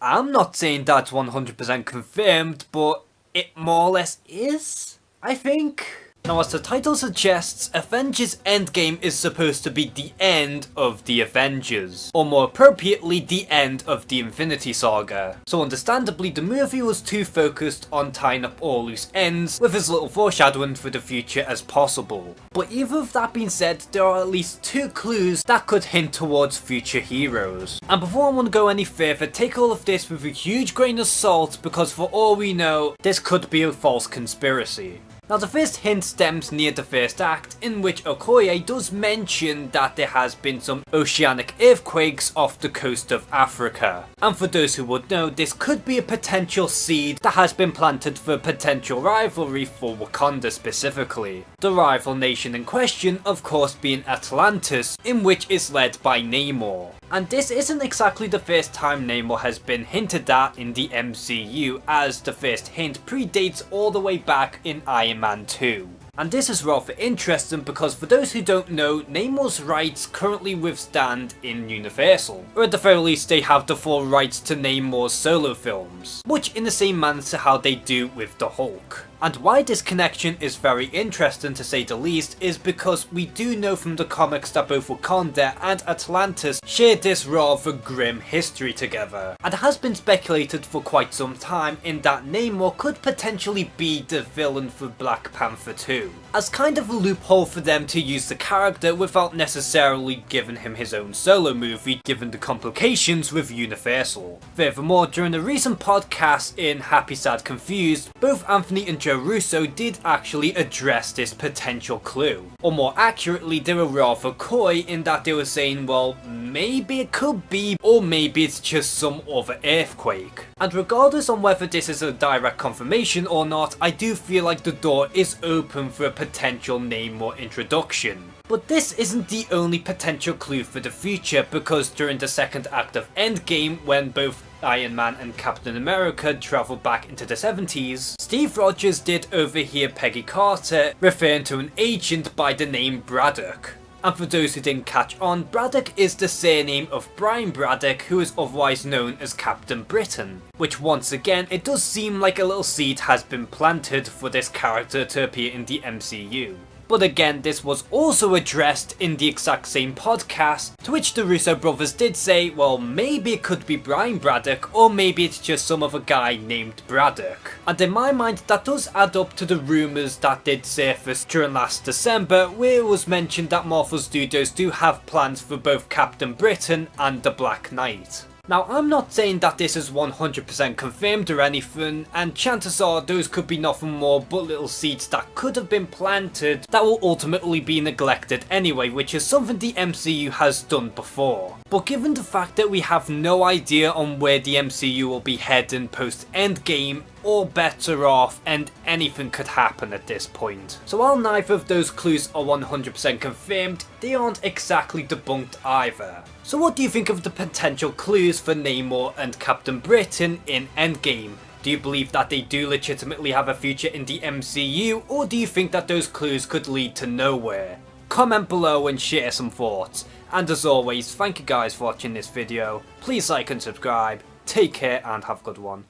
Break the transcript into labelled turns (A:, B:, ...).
A: I'm not saying that's 100% confirmed, but it more or less is, I think. Now, as the title suggests, Avengers Endgame is supposed to be the end of the Avengers, or more appropriately, the end of the Infinity Saga. So understandably, the movie was too focused on tying up all loose ends with as little foreshadowing for the future as possible. But even with that being said, there are at least two clues that could hint towards future heroes. And before I want to go any further, take all of this with a huge grain of salt, because for all we know, this could be a false conspiracy. Now, the first hint stems near the first act, in which Okoye does mention that there has been some oceanic earthquakes off the coast of Africa. And for those who would know, this could be a potential seed that has been planted for potential rivalry for Wakanda specifically. The rival nation in question, of course, being Atlantis, in which is led by Namor. And this isn't exactly the first time Namor has been hinted at in the MCU, as the first hint predates all the way back in Iron Man 2. And this is rather interesting because for those who don't know, Namor's rights currently withstand in Universal, or at the very least they have the full rights to Namor's solo films, much in the same manner to how they do with the Hulk. And why this connection is very interesting to say the least is because we do know from the comics that both Wakanda and Atlantis share this rather grim history together. And it has been speculated for quite some time in that Namor could potentially be the villain for Black Panther 2, as kind of a loophole for them to use the character without necessarily giving him his own solo movie given the complications with Universal. Furthermore, during a recent podcast in Happy Sad Confused, both Anthony and Joe Russo did actually address this potential clue. Or more accurately, they were rather coy in that they were saying, well, maybe it could be, or maybe it's just some other earthquake. And regardless on whether this is a direct confirmation or not, I do feel like the door is open for a potential Namor introduction. But this isn't the only potential clue for the future, because during the second act of Endgame, when both Iron Man and Captain America travel back into the 70s, Steve Rogers did overhear Peggy Carter referring to an agent by the name Braddock. And for those who didn't catch on, Braddock is the surname of Brian Braddock, who is otherwise known as Captain Britain, which once again, it does seem like a little seed has been planted for this character to appear in the MCU. But again, this was also addressed in the exact same podcast, to which the Russo brothers did say, well, maybe it could be Brian Braddock, or maybe it's just some other guy named Braddock. And in my mind, that does add up to the rumours that did surface during last December, where it was mentioned that Marvel Studios do have plans for both Captain Britain and the Black Knight. Now, I'm not saying that this is 100% confirmed or anything, and chances are those could be nothing more but little seeds that could have been planted that will ultimately be neglected anyway, which is something the MCU has done before. But given the fact that we have no idea on where the MCU will be heading post Endgame, or better off, and anything could happen at this point. So while neither of those clues are 100% confirmed, they aren't exactly debunked either. So what do you think of the potential clues for Namor and Captain Britain in Endgame? Do you believe that they do legitimately have a future in the MCU, or do you think that those clues could lead to nowhere? Comment below and share some thoughts. And as always, thank you guys for watching this video. Please like and subscribe. Take care and have a good one.